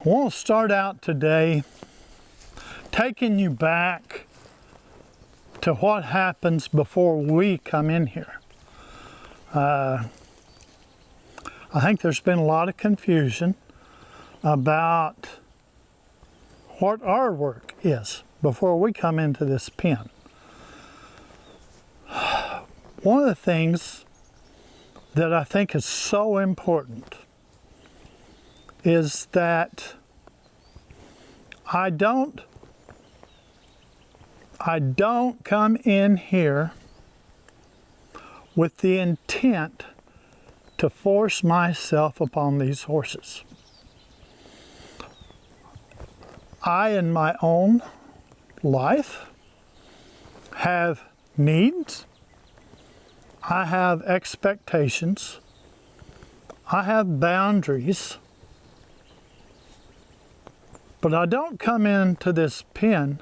I want to start out today taking you back to what happens before we come in here. I think there's been a lot of confusion about what our work is before we come into this pen. One of the things that I think is so important is that I don't come in here with the intent to force myself upon these horses. I, in my own life, have needs. I have expectations. I have boundaries. But I don't come into this pen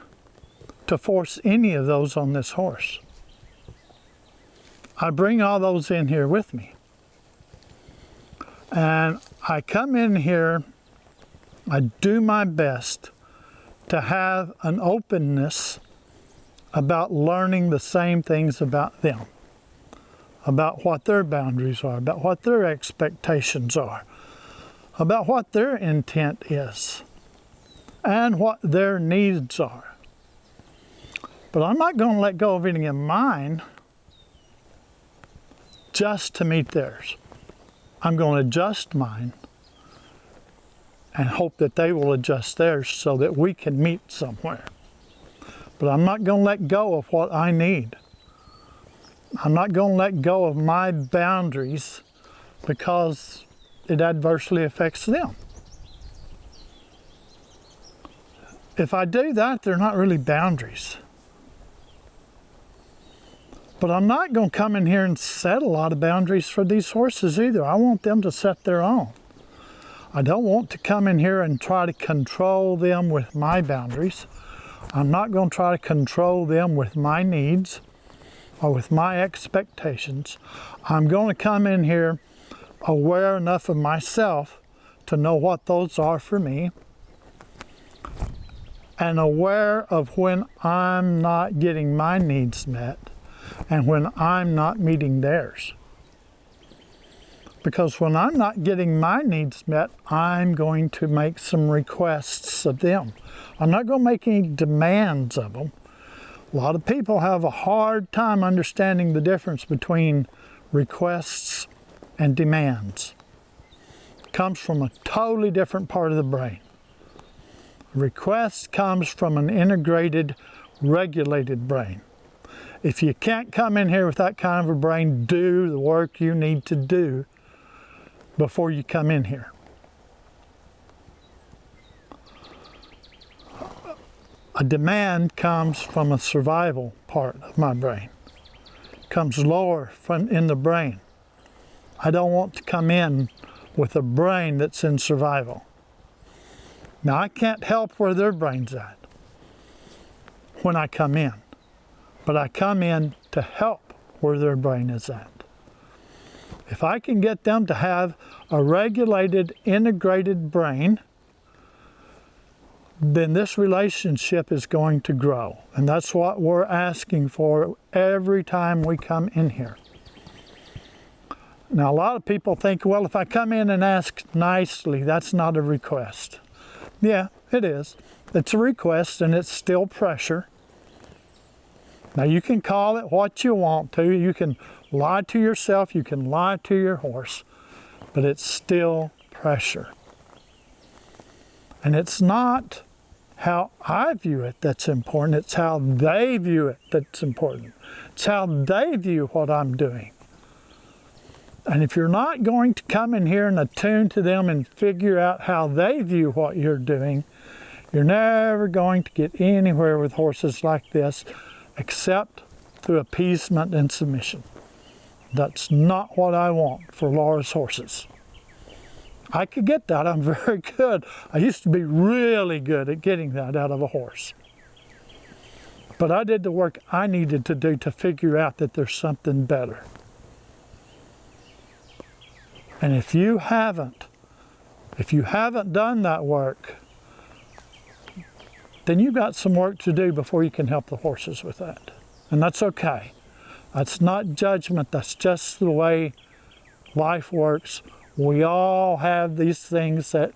to force any of those on this horse. I bring all those in here with me. And I come in here, I do my best to have an openness about learning the same things about them, about what their boundaries are, about what their expectations are, about what their intent is, and what their needs are. But I'm not going to let go of any of mine just to meet theirs. I'm going to adjust mine and hope that they will adjust theirs so that we can meet somewhere. But I'm not going to let go of what I need. I'm not going to let go of my boundaries because it adversely affects them. If I do that, they're not really boundaries. But I'm not going to come in here and set a lot of boundaries for these horses either. I want them to set their own. I don't want to come in here and try to control them with my boundaries. I'm not going to try to control them with my needs or with my expectations. I'm going to come in here aware enough of myself to know what those are for me, and aware of when I'm not getting my needs met and when I'm not meeting theirs. Because when I'm not getting my needs met, I'm going to make some requests of them. I'm not going to make any demands of them. A lot of people have a hard time understanding the difference between requests and demands. It comes from a totally different part of the brain. Request comes from an integrated, regulated brain. If you can't come in here with that kind of a brain, do the work you need to do before you come in here. A demand comes from a survival part of my brain. It comes lower in the brain. I don't want to come in with a brain that's in survival. Now, I can't help where their brain's at when I come in, but I come in to help where their brain is at. If I can get them to have a regulated, integrated brain, then this relationship is going to grow. And that's what we're asking for every time we come in here. Now, a lot of people think, well, if I come in and ask nicely, that's not a request. Yeah, it is. It's a request and it's still pressure. Now, you can call it what you want to. You can lie to yourself, you can lie to your horse, but it's still pressure. And it's not how I view it that's important, it's how they view it that's important. It's how they view what I'm doing. And if you're not going to come in here and attune to them and figure out how they view what you're doing, you're never going to get anywhere with horses like this except through appeasement and submission. That's not what I want for Laura's horses. I could get that. I'm very good. I used to be really good at getting that out of a horse. But I did the work I needed to do to figure out that there's something better. And if you haven't If you haven't done that work, then you've got some work to do before you can help the horses with that. And that's okay. That's not judgment, that's just the way life works. We all have these things that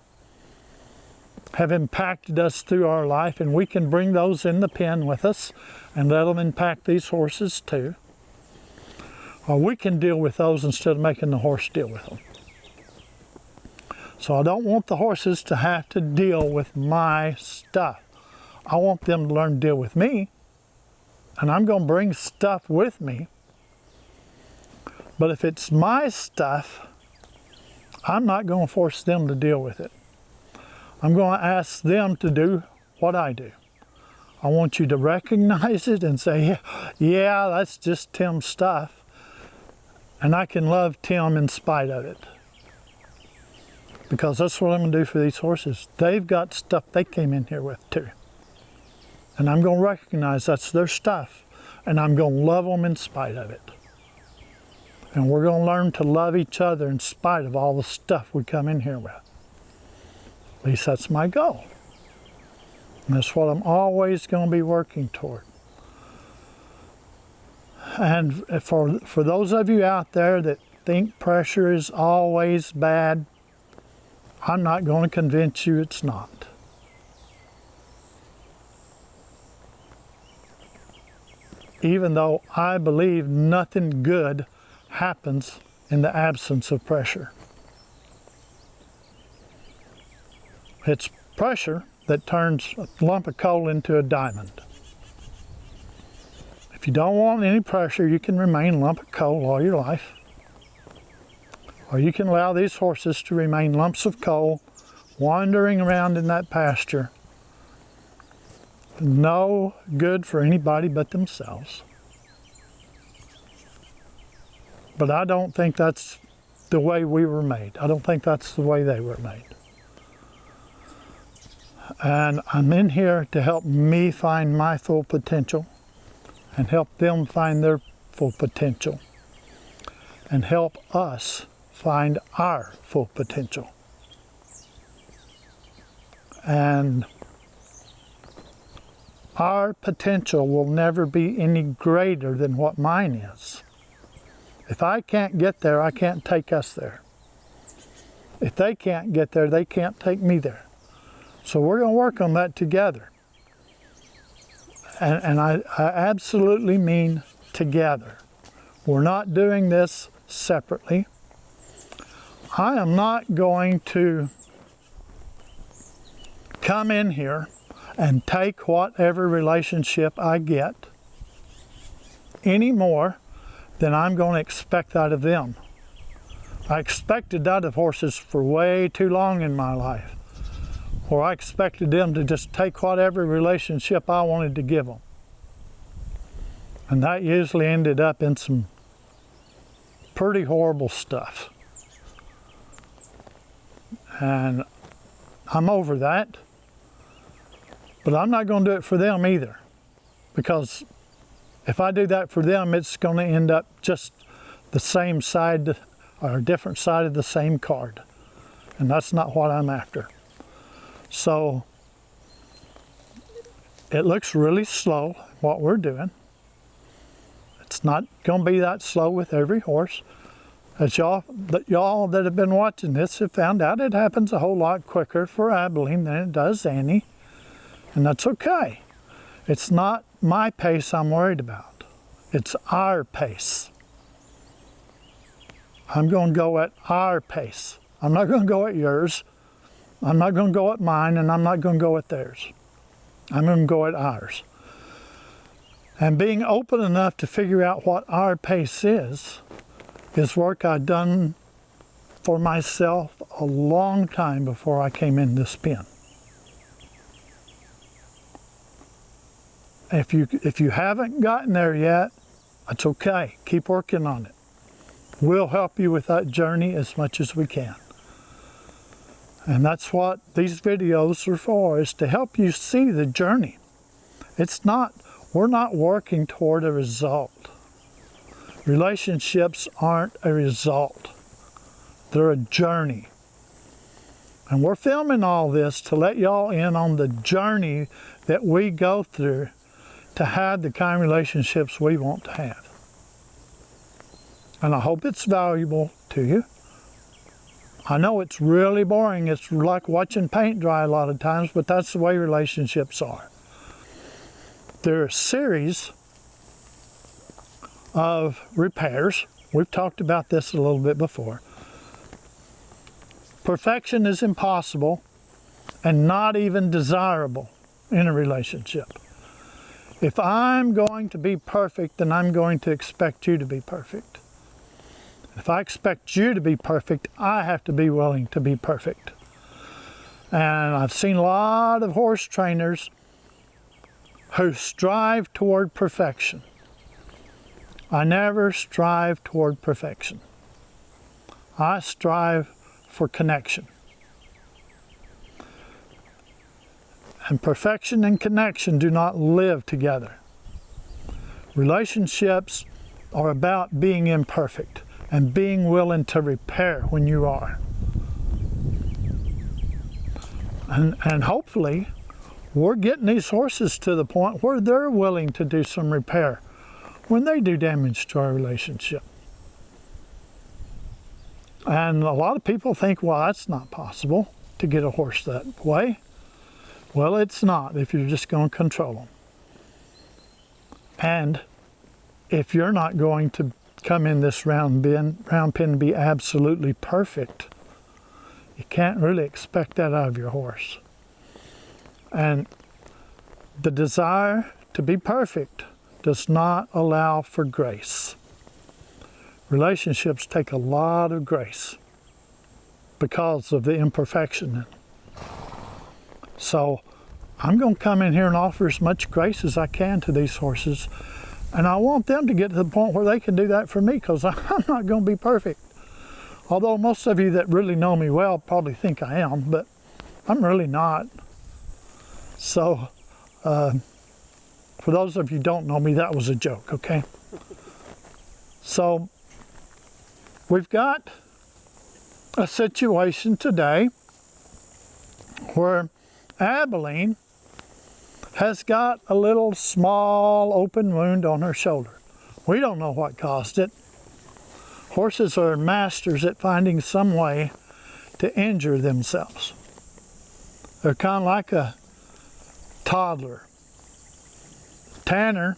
have impacted us through our life, and we can bring those in the pen with us and let them impact these horses too. Or we can deal with those instead of making the horse deal with them. So I don't want the horses to have to deal with my stuff. I want them to learn to deal with me, and I'm going to bring stuff with me. But if it's my stuff, I'm not going to force them to deal with it. I'm going to ask them to do what I do. I want you to recognize it and say, yeah, that's just Tim's stuff. And I can love Tim in spite of it. Because that's what I'm going to do for these horses. They've got stuff they came in here with too. And I'm going to recognize that's their stuff. And I'm going to love them in spite of it. And we're going to learn to love each other in spite of all the stuff we come in here with. At least that's my goal. And that's what I'm always going to be working toward. And for those of you out there that think pressure is always bad, I'm not going to convince you it's not. Even though I believe nothing good happens in the absence of pressure. It's pressure that turns a lump of coal into a diamond. If you don't want any pressure, you can remain a lump of coal all your life. Or you can allow these horses to remain lumps of coal wandering around in that pasture. No good for anybody but themselves. But I don't think that's the way we were made. I don't think that's the way they were made. And I'm in here to help me find my full potential and help them find their full potential and help us find our full potential. And our potential will never be any greater than what mine is. If I can't get there, I can't take us there. If they can't get there, they can't take me there. So we're going to work on that together. And I absolutely mean together. We're not doing this separately. I am not going to come in here and take whatever relationship I get any more than I'm going to expect out of them. I expected that of horses for way too long in my life, where I expected them to just take whatever relationship I wanted to give them. And that usually ended up in some pretty horrible stuff. And I'm over that, but I'm not going to do it for them either, because if I do that for them, it's going to end up just the same side or a different side of the same card. And that's not what I'm after. So it looks really slow, what we're doing. It's not going to be that slow with every horse. As y'all that have been watching this have found out, it happens a whole lot quicker for Abilene than it does Annie. And that's okay. It's not my pace I'm worried about. It's our pace. I'm going to go at our pace. I'm not going to go at yours. I'm not going to go at mine, and I'm not going to go at theirs. I'm going to go at ours. And being open enough to figure out what our pace is work I've done for myself a long time before I came in this pen. If you haven't gotten there yet, that's okay. Keep working on it. We'll help you with that journey as much as we can. And that's what these videos are for, is to help you see the journey. We're not working toward a result. Relationships aren't a result. They're a journey. And we're filming all this to let y'all in on the journey that we go through to have the kind of relationships we want to have. And I hope it's valuable to you. I know it's really boring. It's like watching paint dry a lot of times, but that's the way relationships are. They're a series of repairs. We've talked about this a little bit before. Perfection is impossible and not even desirable in a relationship. If I'm going to be perfect, then I'm going to expect you to be perfect. If I expect you to be perfect, I have to be willing to be perfect. And I've seen a lot of horse trainers who strive toward perfection. I never strive toward perfection. I strive for connection. And perfection and connection do not live together. Relationships are about being imperfect and being willing to repair when you are. And hopefully, we're getting these horses to the point where they're willing to do some repair when they do damage to our relationship. And a lot of people think, well, that's not possible to get a horse that way. Well, it's not if you're just going to control them. And if you're not going to come in this round pen and be absolutely perfect, you can't really expect that out of your horse. And the desire to be perfect does not allow for grace. Relationships take a lot of grace because of the imperfection. So I'm going to come in here and offer as much grace as I can to these horses. And I want them to get to the point where they can do that for me, because I'm not going to be perfect. Although most of you that really know me well probably think I am, but I'm really not. So for those of you who don't know me, that was a joke, okay? So we've got a situation today where Abilene has got a little small open wound on her shoulder. We don't know what caused it. Horses are masters at finding some way to injure themselves. They're kind of like a toddler. Tanner,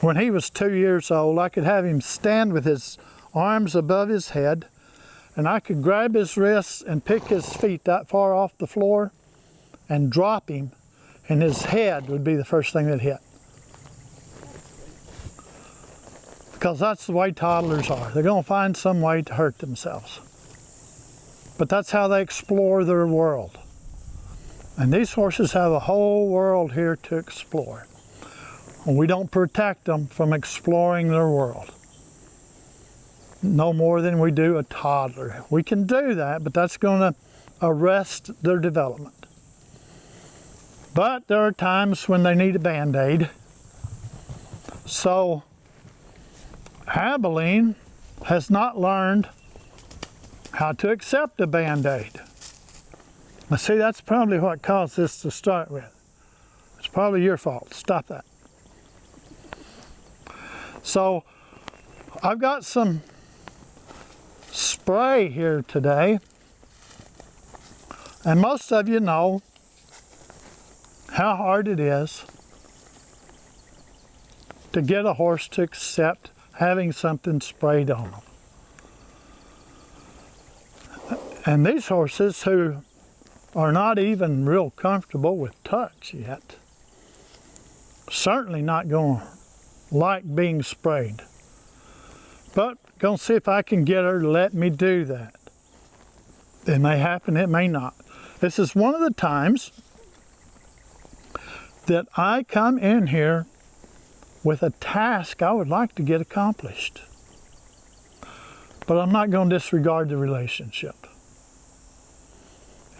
when he was 2 years old, I could have him stand with his arms above his head, and I could grab his wrists and pick his feet that far off the floor and drop him, and his head would be the first thing that hit. Because that's the way toddlers are. They're going to find some way to hurt themselves. But that's how they explore their world. And these horses have a whole world here to explore. And we don't protect them from exploring their world no more than we do a toddler. We can do that, but that's going to arrest their development. But there are times when they need a Band-Aid. So Abilene has not learned how to accept a Band-Aid. Now see, that's probably what caused this to start with. It's probably your fault. Stop that. So I've got some spray here today. And most of you know how hard it is to get a horse to accept having something sprayed on them. And these horses who are not even real comfortable with touch yet, certainly not going to like being sprayed. But going to see if I can get her to let me do that. It may happen, it may not. This is one of the times that I come in here with a task I would like to get accomplished. But I'm not going to disregard the relationship.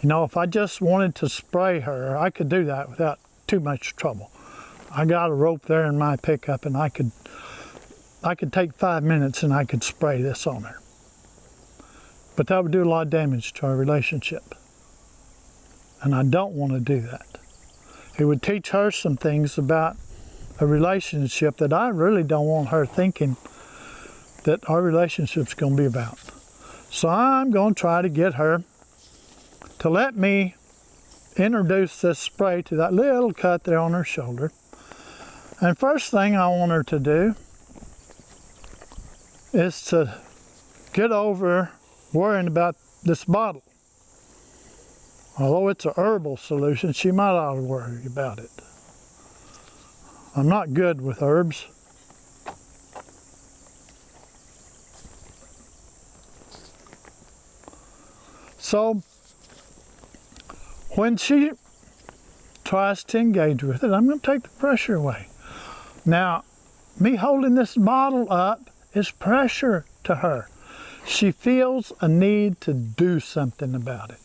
You know, if I just wanted to spray her, I could do that without too much trouble. I got a rope there in my pickup, and I could take 5 minutes and I could spray this on her. But that would do a lot of damage to our relationship. and I don't want to do that. It would teach her some things about a relationship that I really don't want her thinking that our relationship's going to be about. So I'm going to try to get her to let me introduce this spray to that little cut there on her shoulder. And first thing I want her to do is to get over worrying about this bottle. Although it's a herbal solution, she might ought to worry about it. I'm not good with herbs. So when she tries to engage with it, I'm going to take the pressure away. Now, me holding this bottle up is pressure to her. She feels a need to do something about it.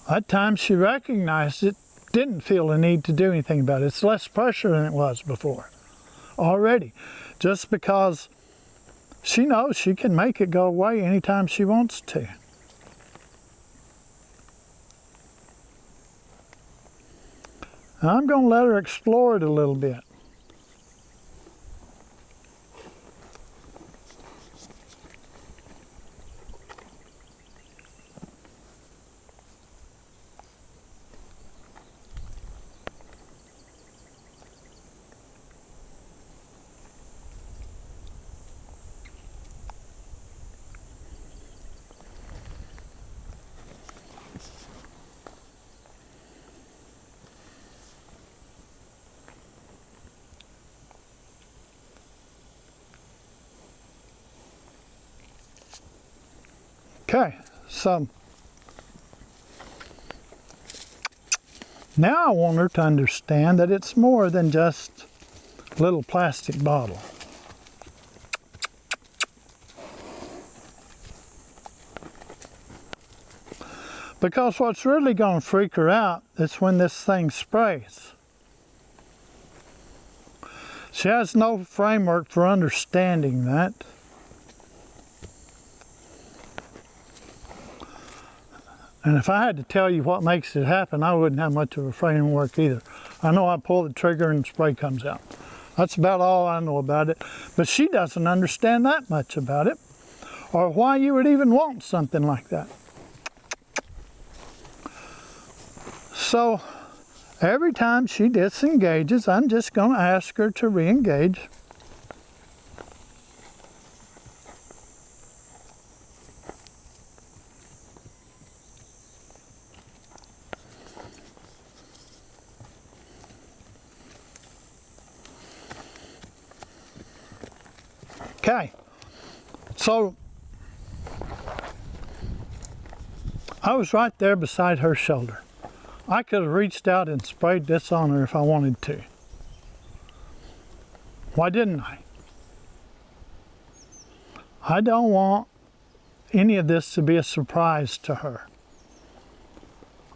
At times she recognized it, didn't feel a need to do anything about it. It's less pressure than it was before already. Just because she knows she can make it go away anytime she wants to. I'm going to let her explore it a little bit. Okay, so now I want her to understand that it's more than just a little plastic bottle. Because what's really going to freak her out is when this thing sprays. She has no framework for understanding that. And if I had to tell you what makes it happen, I wouldn't have much of a framework either. I know I pull the trigger and the spray comes out. That's about all I know about it. But she doesn't understand that much about it, or why you would even want something like that. So every time she disengages, I'm just going to ask her to re-engage. Okay, so I was right there beside her shoulder. I could have reached out and sprayed this on her if I wanted to. Why didn't I? I don't want any of this to be a surprise to her.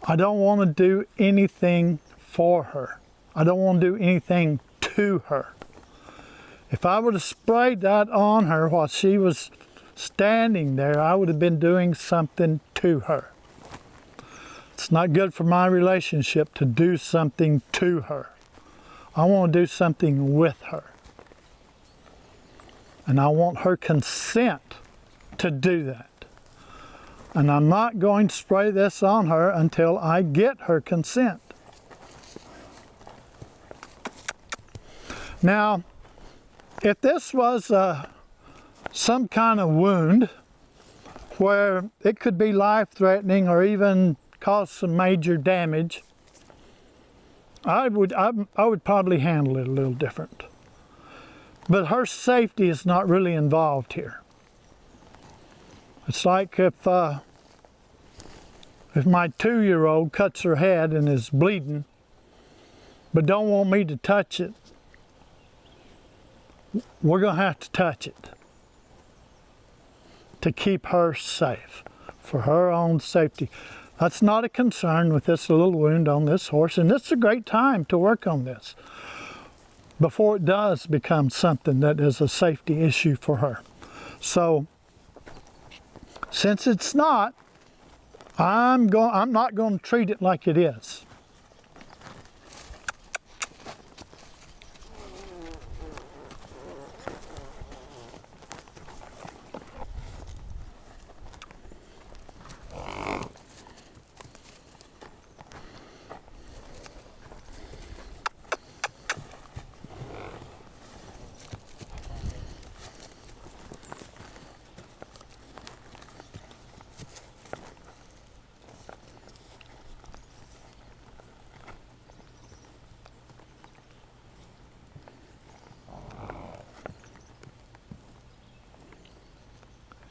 I don't want to do anything for her. I don't want to do anything to her. If I would have sprayed that on her while she was standing there, I would have been doing something to her. It's not good for my relationship to do something to her. I want to do something with her. And I want her consent to do that. And I'm not going to spray this on her until I get her consent. Now, if this was some kind of wound where it could be life-threatening or even cause some major damage, I would probably handle it a little different. But her safety is not really involved here. It's like if my 2-year-old cuts her head and is bleeding, but don't want me to touch it, we're going to have to touch it to keep her safe, for her own safety. That's not a concern with this little wound on this horse, and it's a great time to work on this before it does become something that is a safety issue for her. So, since it's not, I'm not going to treat it like it is.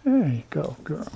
There you go, girl.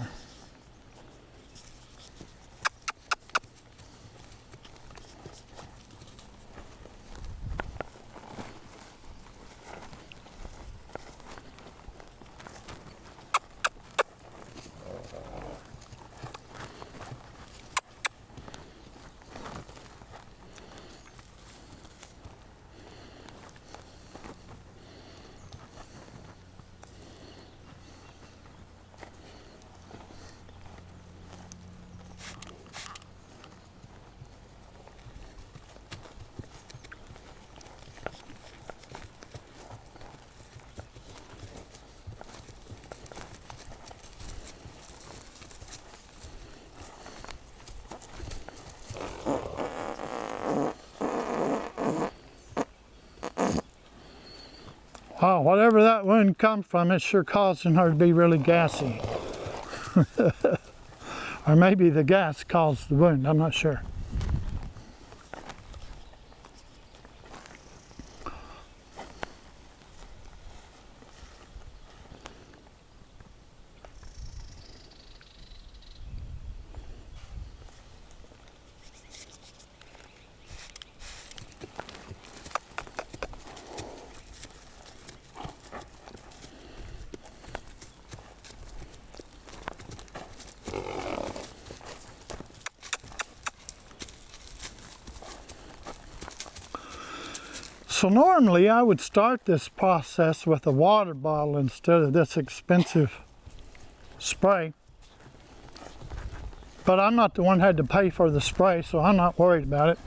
Wow, whatever that wound comes from, it's sure causing her to be really gassy. Or maybe the gas caused the wound, I'm not sure. So normally I would start this process with a water bottle instead of this expensive spray. But I'm not the one who had to pay for the spray, so I'm not worried about it.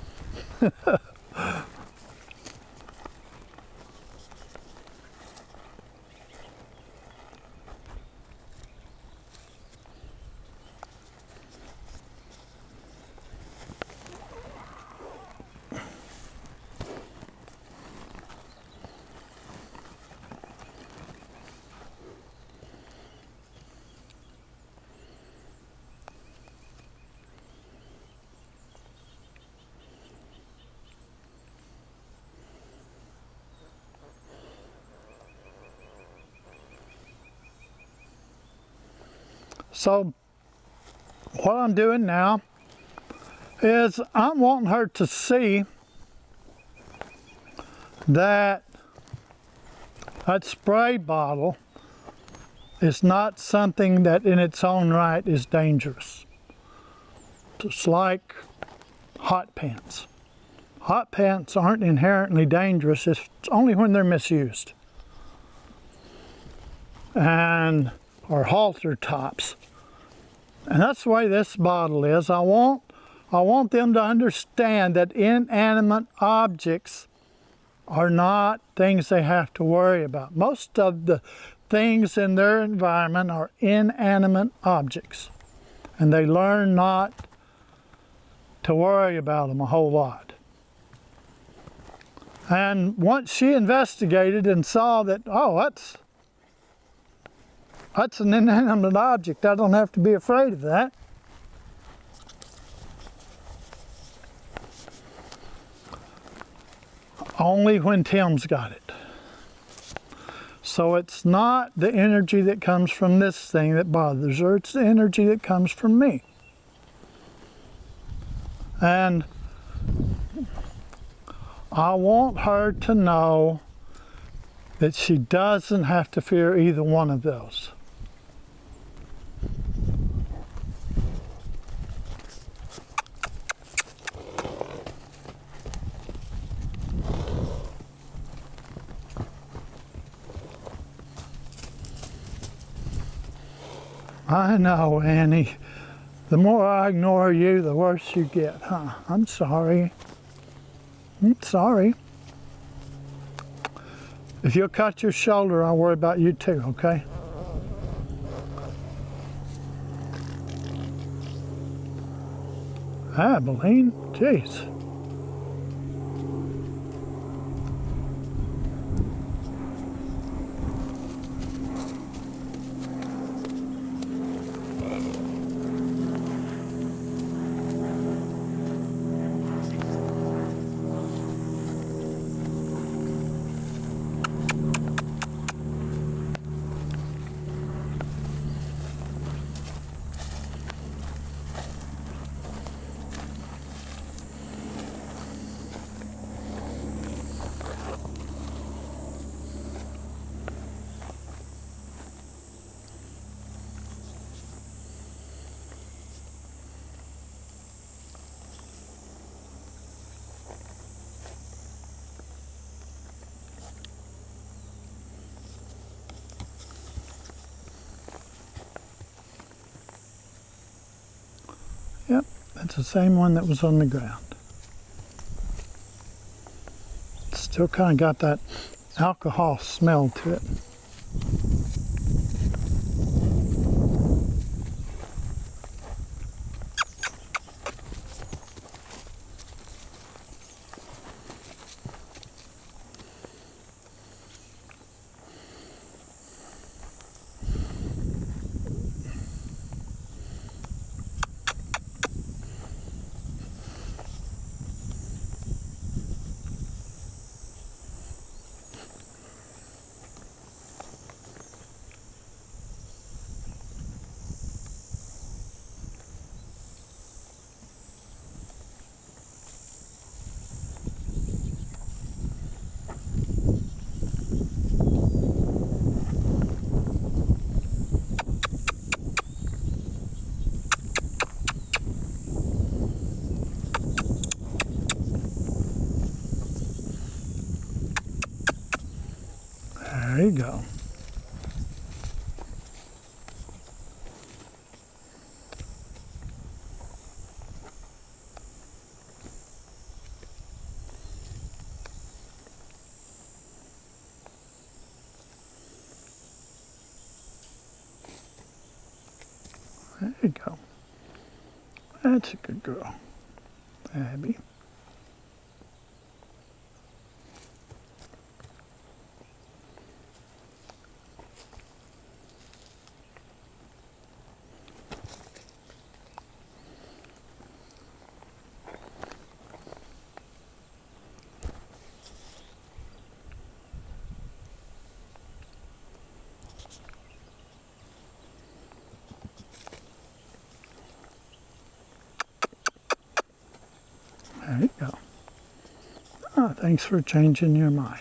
So what I'm doing now is I'm wanting her to see that that spray bottle is not something that in its own right is dangerous. It's like hot pants. Hot pants aren't inherently dangerous, it's only when they're misused. And or halter tops. And that's the way this bottle is. I want them to understand that inanimate objects are not things they have to worry about. Most of the things in their environment are inanimate objects, and they learn not to worry about them a whole lot. And once she investigated and saw that, oh, that's an inanimate object, I don't have to be afraid of that. Only when Tim's got it. So it's not the energy that comes from this thing that bothers her, it's the energy that comes from me. And I want her to know that she doesn't have to fear either one of those. I know, Annie. The more I ignore you, the worse you get, huh? I'm sorry. I'm sorry. If you'll cut your shoulder, I'll worry about you too, okay? Abilene, jeez. Yep, that's the same one that was on the ground. Still kind of got that alcohol smell to it. There you go. There you go. That's a good girl, Abby. There you go. Oh, thanks for changing your mind.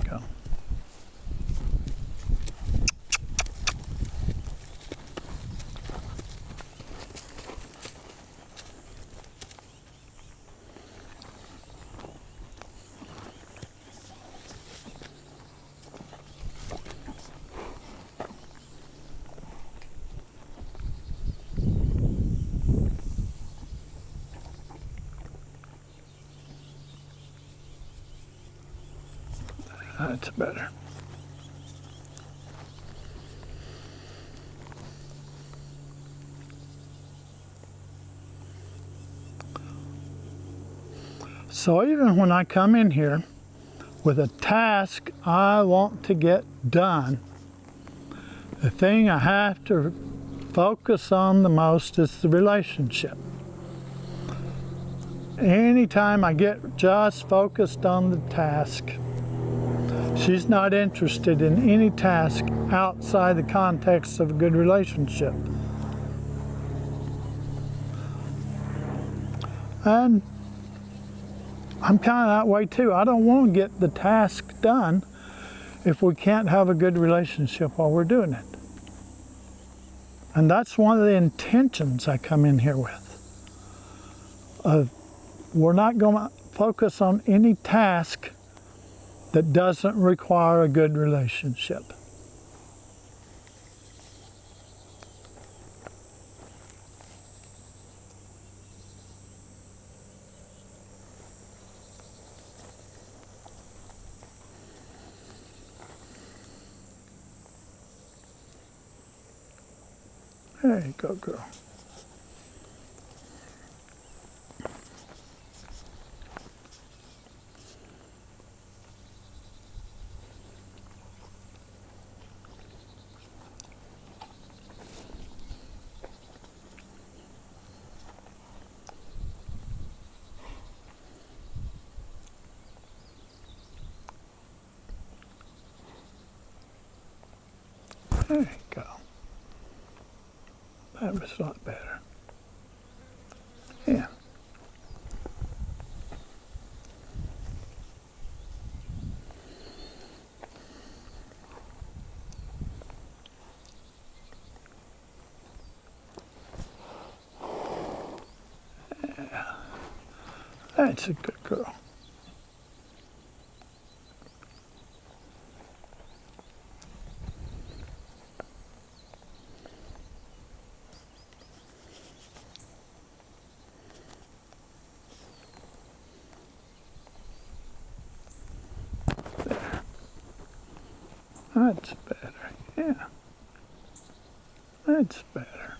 Go. That's better. So even when I come in here with a task I want to get done, the thing I have to focus on the most is the relationship. Anytime I get just focused on the task, she's not interested in any task outside the context of a good relationship. And I'm kind of that way too. I don't want to get the task done if we can't have a good relationship while we're doing it. And that's one of the intentions I come in here with. We're not going to focus on any task that doesn't require a good relationship. There you go, girl. There you go. That was a lot better. Yeah. Yeah. That's a good girl. That's better, yeah. That's better.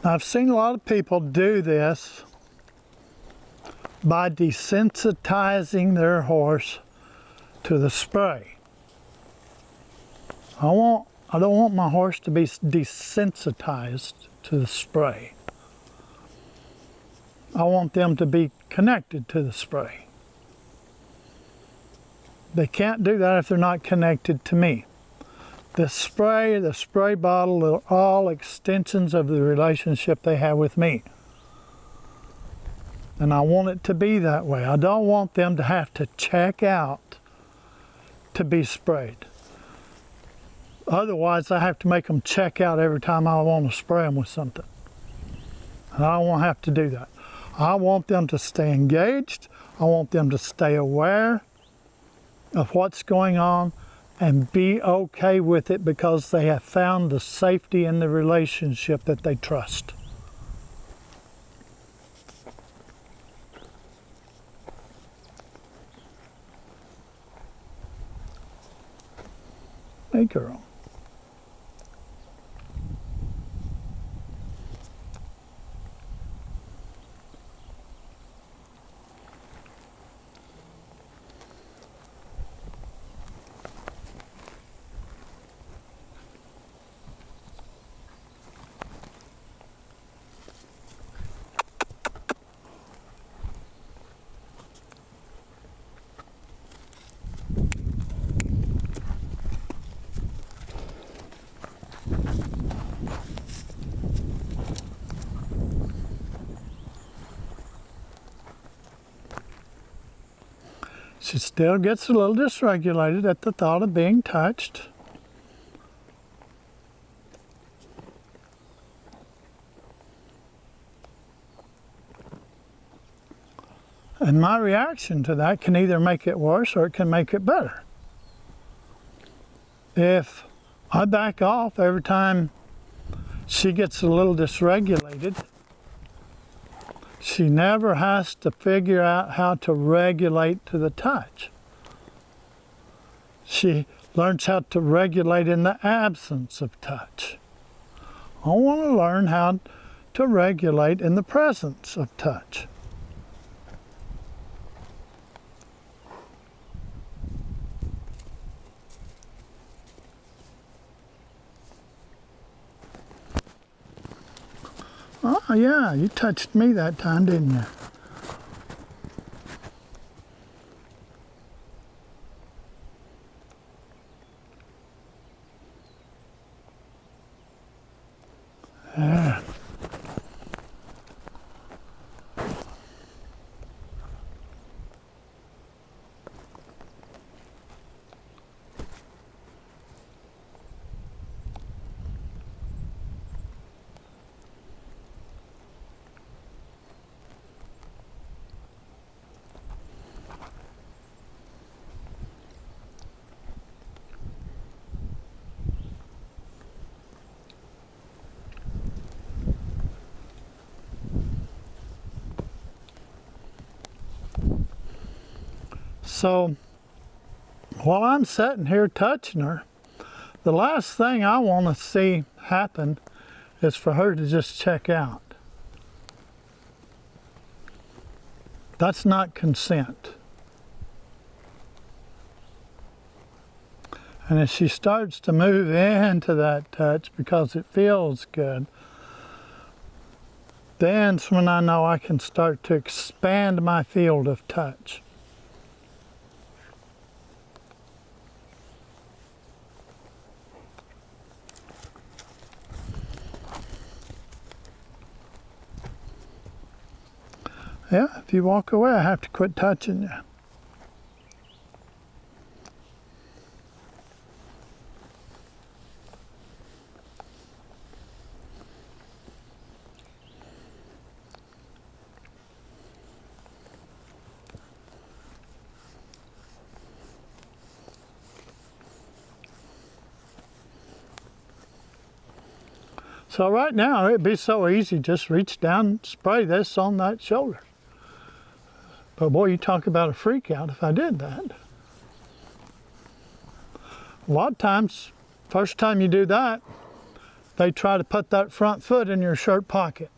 Now, I've seen a lot of people do this by desensitizing their horse to the spray. I don't want my horse to be desensitized to the spray. I want them to be connected to the spray. They can't do that if they're not connected to me. The spray bottle are all extensions of the relationship they have with me. And I want it to be that way. I don't want them to have to check out to be sprayed. Otherwise, I have to make them check out every time I want to spray them with something. And I don't want to have to do that. I want them to stay engaged. I want them to stay aware of what's going on and be okay with it because they have found the safety in the relationship that they trust. Hey, girl. She still gets a little dysregulated at the thought of being touched. And my reaction to that can either make it worse or it can make it better. If I back off every time she gets a little dysregulated, she never has to figure out how to regulate to the touch. She learns how to regulate in the absence of touch. I want to learn how to regulate in the presence of touch. Oh yeah, you touched me that time, didn't you? Yeah. So while I'm sitting here touching her, the last thing I want to see happen is for her to just check out. That's not consent. And as she starts to move into that touch because it feels good, then's when I know I can start to expand my field of touch. Yeah, if you walk away, I have to quit touching you. So right now, it'd be so easy, just reach down and spray this on that shoulder. But boy, you talk about a freak out if I did that. A lot of times, first time you do that, they try to put that front foot in your shirt pocket.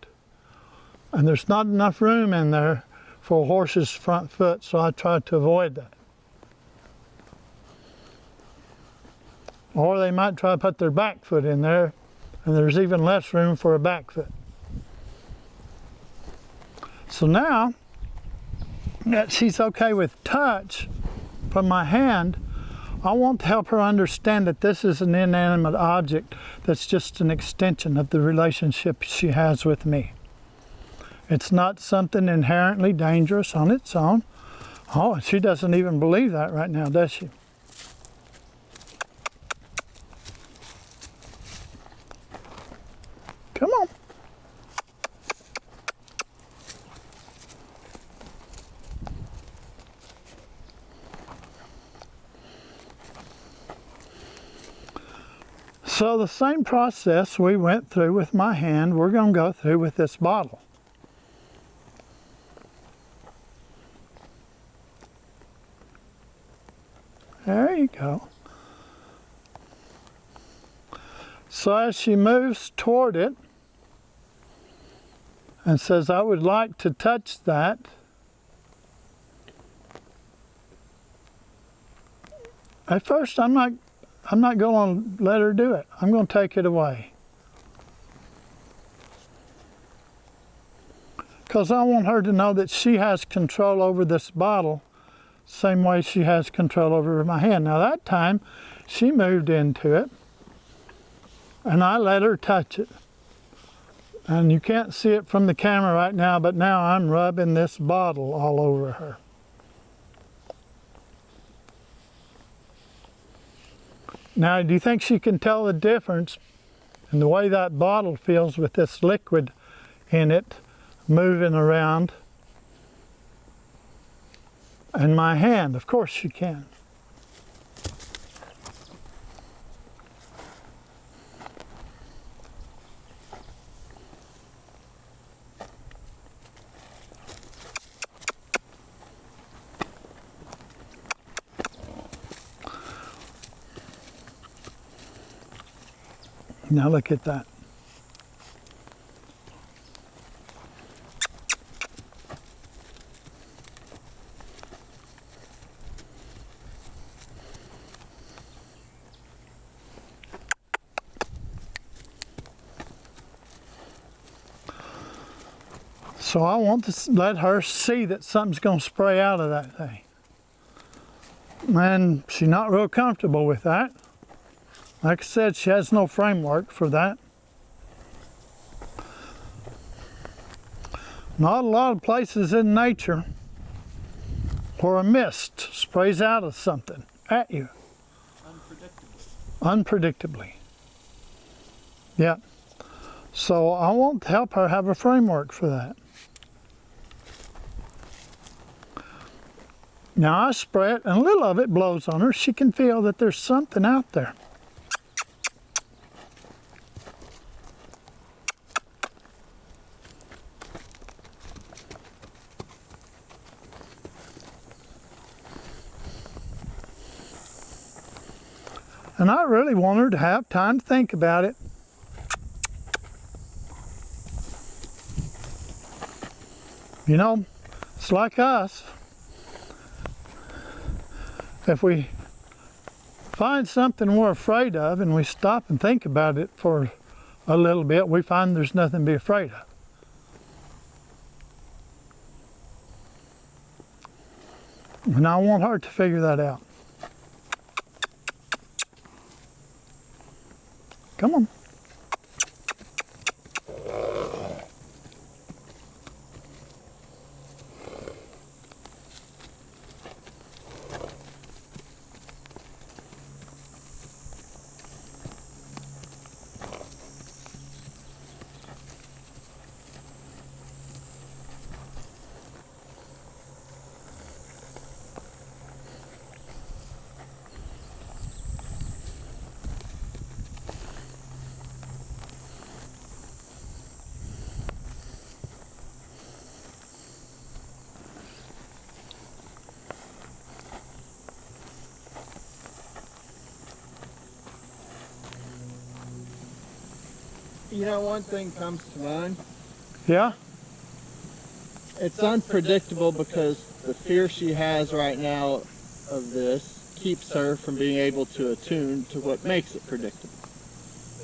And there's not enough room in there for a horse's front foot, so I try to avoid that. Or they might try to put their back foot in there, and there's even less room for a back foot. So now that she's okay with touch from my hand, I want to help her understand that this is an inanimate object that's just an extension of the relationship she has with me. It's not something inherently dangerous on its own. Oh, she doesn't even believe that right now, does she? Come on. So the same process we went through with my hand, we're going to go through with this bottle. There you go. So as she moves toward it and says, I would like to touch that, at first I'm not going to let her do it. I'm going to take it away. Because I want her to know that she has control over this bottle, same way she has control over my hand. Now that time, she moved into it, and I let her touch it. And you can't see it from the camera right now, but now I'm rubbing this bottle all over her. Now, do you think she can tell the difference in the way that bottle feels with this liquid in it moving around and my hand? Of course she can. Now look at that. So I want to let her see that something's going to spray out of that thing. And she's not real comfortable with that. Like I said, she has no framework for that. Not a lot of places in nature where a mist sprays out of something at you. Unpredictably. Yeah. So I want to help her have a framework for that. Now I spray it, and a little of it blows on her. She can feel that there's something out there. And I really want her to have time to think about it. You know, it's like us. If we find something we're afraid of and we stop and think about it for a little bit, we find there's nothing to be afraid of. And I want her to figure that out. Come on. You know, one thing comes to mind. Yeah? It's unpredictable because the fear she has right now of this keeps her from being able to attune to what makes it predictable.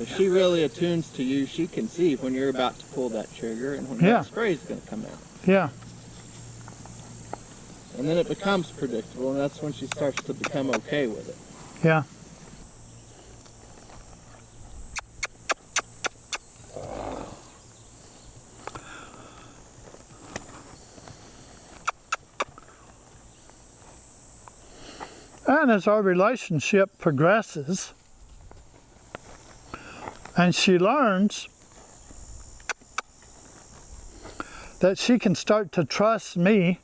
If she really attunes to you, she can see when you're about to pull that trigger and when that spray is going to come out. Yeah. And then it becomes predictable, and that's when she starts to become okay with it. Yeah. And as our relationship progresses, and she learns that she can start to trust me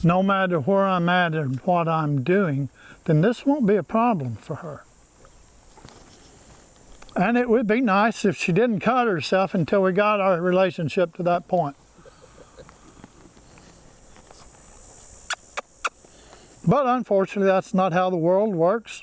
no matter where I'm at and what I'm doing, then this won't be a problem for her. And it would be nice if she didn't cut herself until we got our relationship to that point. But unfortunately, that's not how the world works.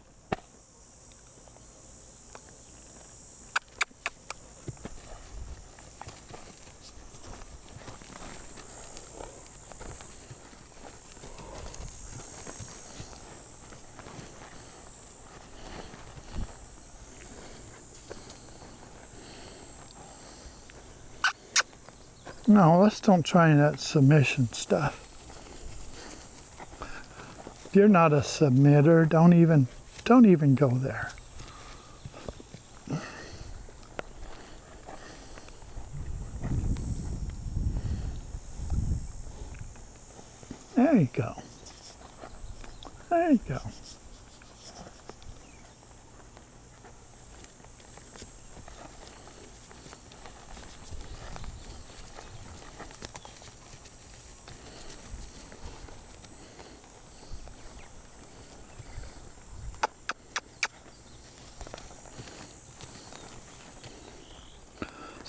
No, let's don't try that submission stuff. If you're not a submitter, don't even go there. There you go. There you go.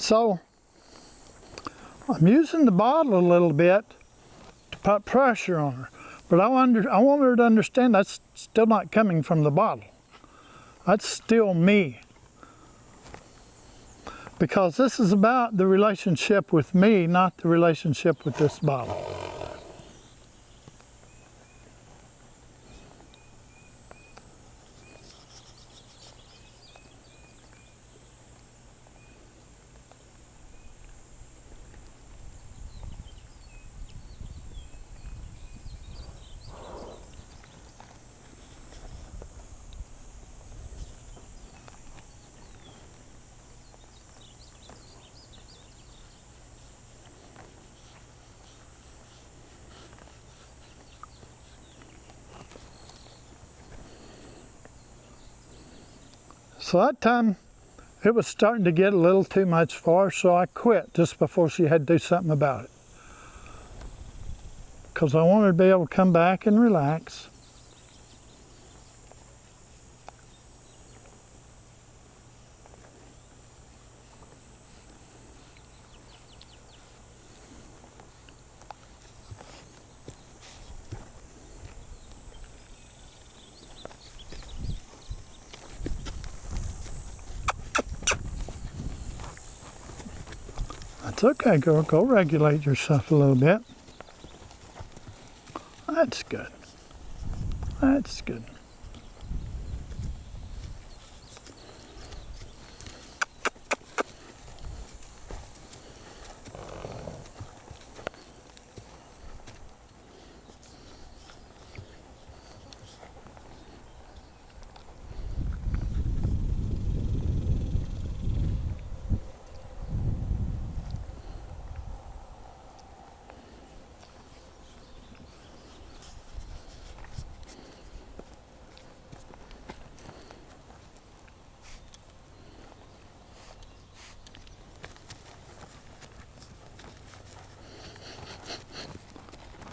So, I'm using the bottle a little bit to put pressure on her, but I want her to understand that's still not coming from the bottle. That's still me. Because this is about the relationship with me, not the relationship with this bottle. So that time, it was starting to get a little too much for her, so I quit just before she had to do something about it. Because I wanted her to be able to come back and relax. It's okay, girl. Go regulate yourself a little bit. That's good. That's good.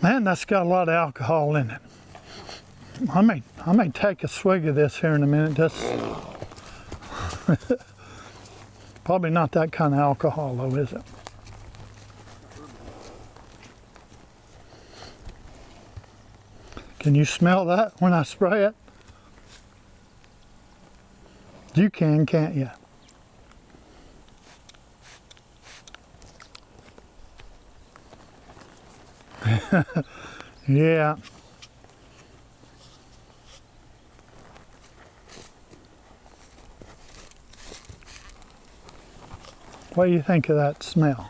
Man, that's got a lot of alcohol in it. I may take a swig of this here in a minute. Just probably not that kind of alcohol though, is it? Can you smell that when I spray it? You can, can't you? Yeah. What do you think of that smell?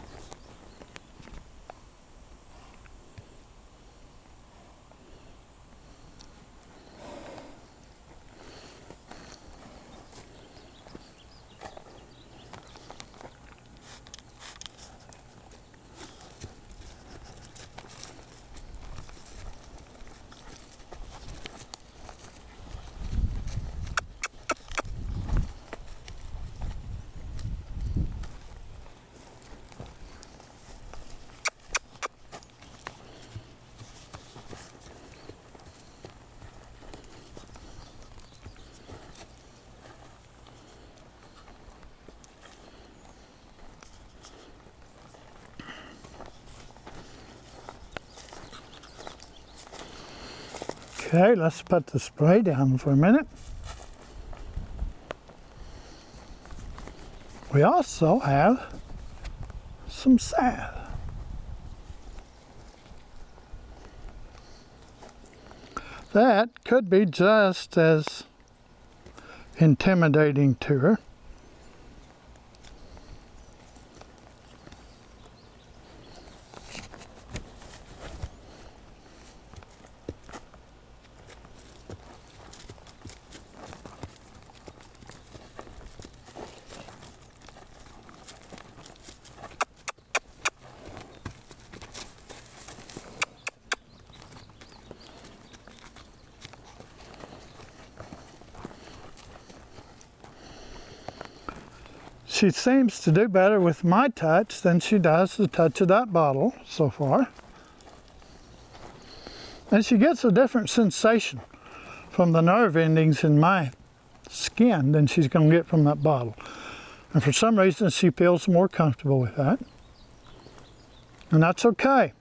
Okay, let's put the spray down for a minute. We also have some salve. That could be just as intimidating to her. She seems to do better with my touch than she does the touch of that bottle so far. And she gets a different sensation from the nerve endings in my skin than she's going to get from that bottle. And for some reason, she feels more comfortable with that. And that's okay.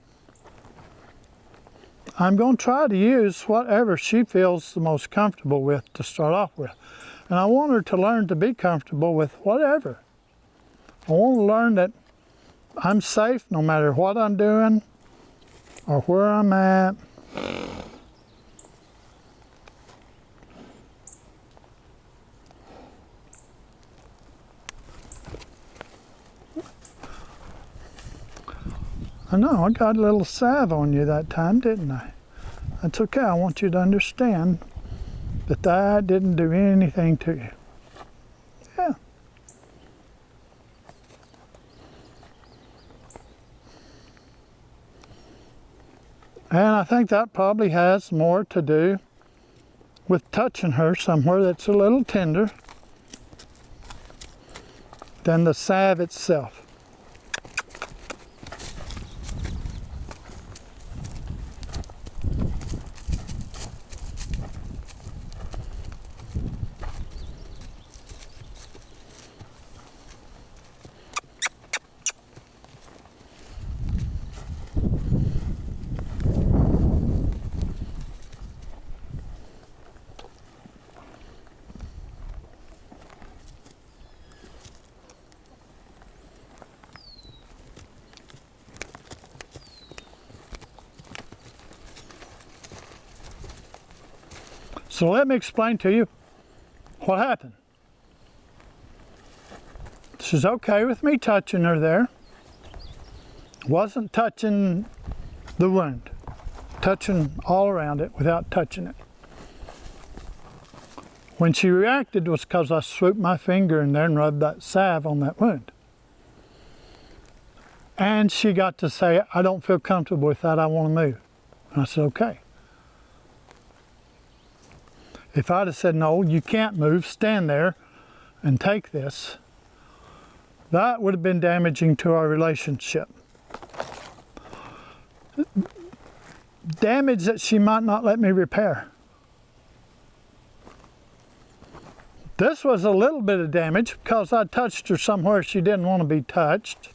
I'm going to try to use whatever she feels the most comfortable with to start off with. And I want her to learn to be comfortable with whatever. I want to learn that I'm safe no matter what I'm doing or where I'm at. I know, I got a little salve on you that time, didn't I? That's okay, I want you to understand that that didn't do anything to you. Yeah. And I think that probably has more to do with touching her somewhere that's a little tender than the salve itself. So let me explain to you what happened. She's okay with me touching her there. Wasn't touching the wound, touching all around it without touching it. When she reacted was because I swooped my finger in there and rubbed that salve on that wound. And she got to say, I don't feel comfortable with that, I want to move. And I said, okay. If I'd have said, no, you can't move, stand there and take this, that would have been damaging to our relationship. Damage that she might not let me repair. This was a little bit of damage because I touched her somewhere she didn't want to be touched.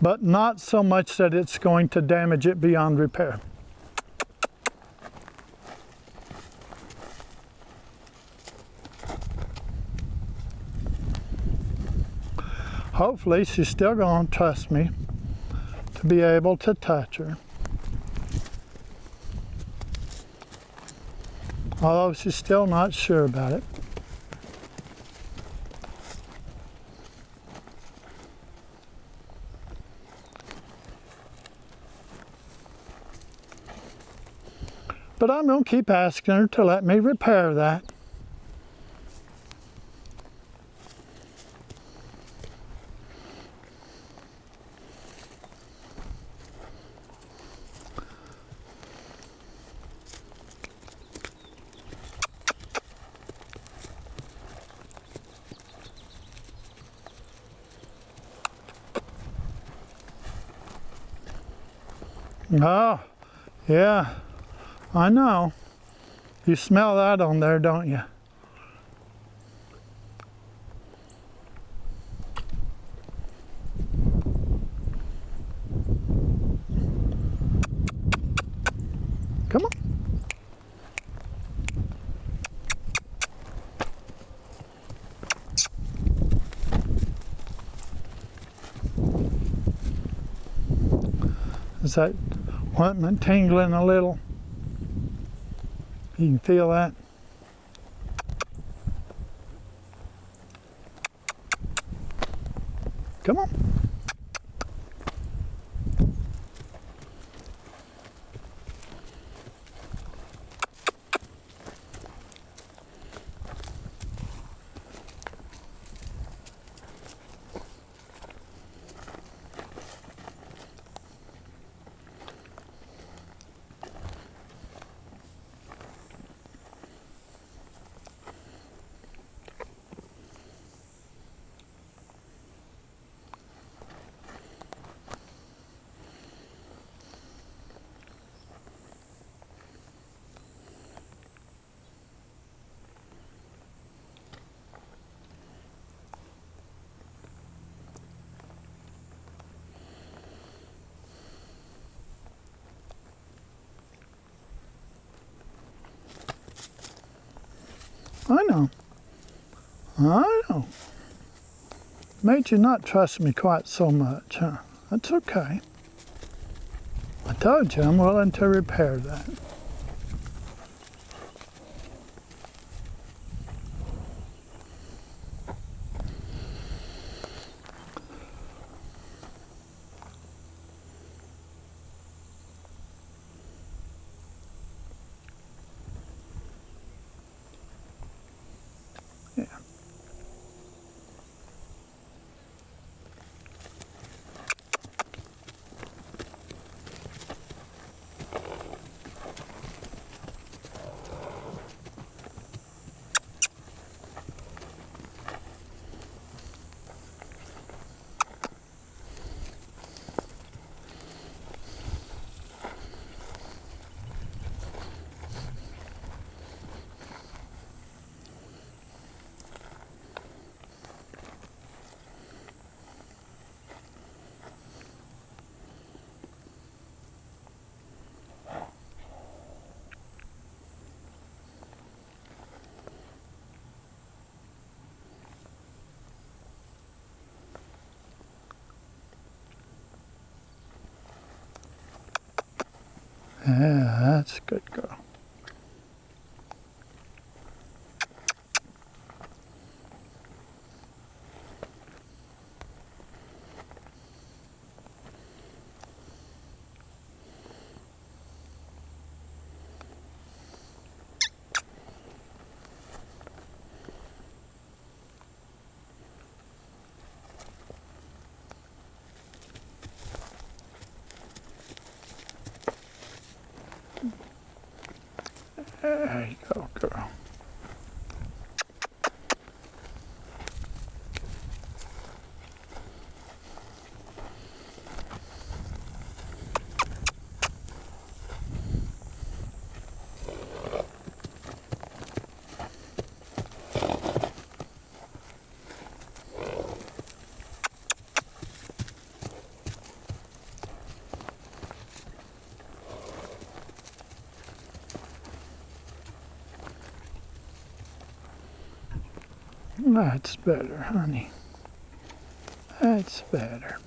But not so much that it's going to damage it beyond repair. Hopefully she's still going to trust me to be able to touch her. Although she's still not sure about it. But I'm going to keep asking her to let me repair that. Oh, yeah, I know. You smell that on there, don't you? Is that ointment tingling a little? You can feel that? Come on. I know. I know. Made you not trust me quite so much, huh? That's okay. I told you I'm willing to repair that. Yeah. Yeah, that's a good girl. There you go, girl. That's better, honey. That's better.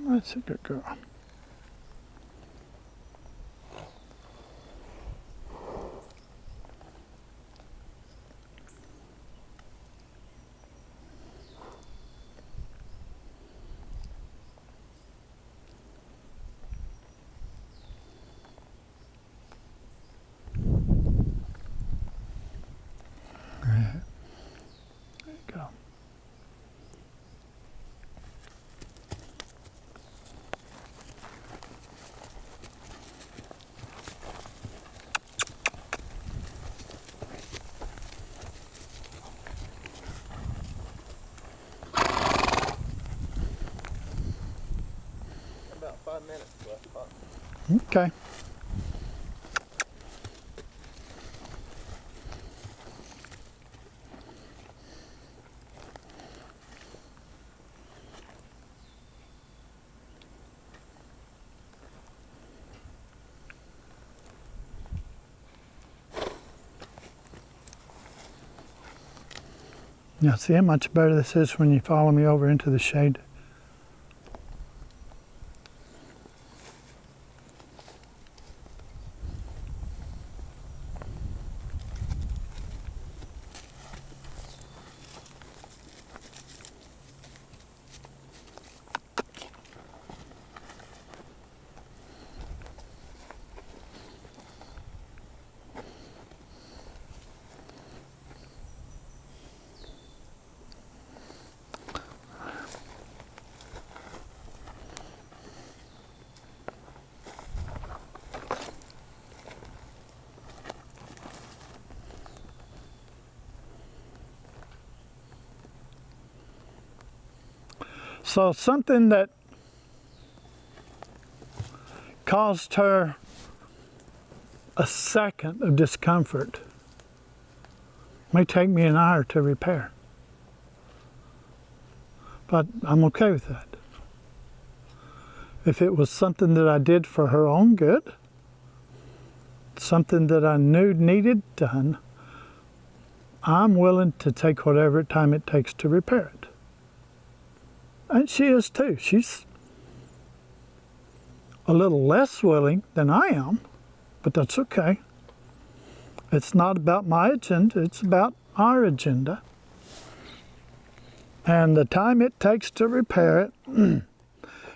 That's a good girl. Okay. Now see how much better this is when you follow me over into the shade? So something that caused her a second of discomfort may take me an hour to repair. But I'm okay with that. If it was something that I did for her own good, something that I knew needed done, I'm willing to take whatever time it takes to repair it. And she is too. She's a little less willing than I am, but that's okay. It's not about my agenda, it's about our agenda. And the time it takes to repair it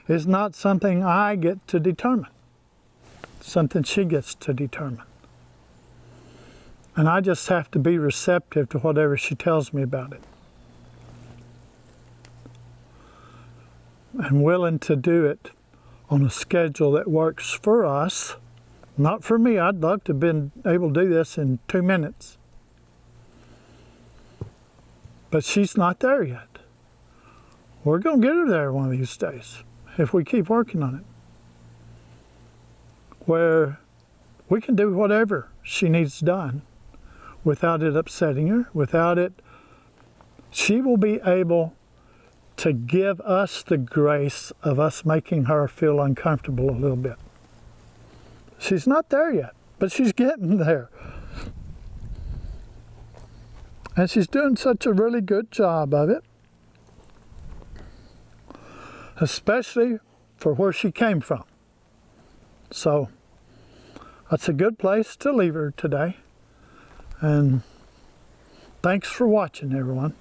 is not something I get to determine. It's something she gets to determine. And I just have to be receptive to whatever she tells me about it. And willing to do it on a schedule that works for us. Not for me. I'd love to have been able to do this in 2 minutes. But she's not there yet. We're going to get her there one of these days if we keep working on it. Where we can do whatever she needs done without it upsetting her, without it. She will be able to give us the grace of us making her feel uncomfortable a little bit. She's not there yet, but she's getting there. And she's doing such a really good job of it, especially for where she came from. So that's a good place to leave her today. And thanks for watching, everyone.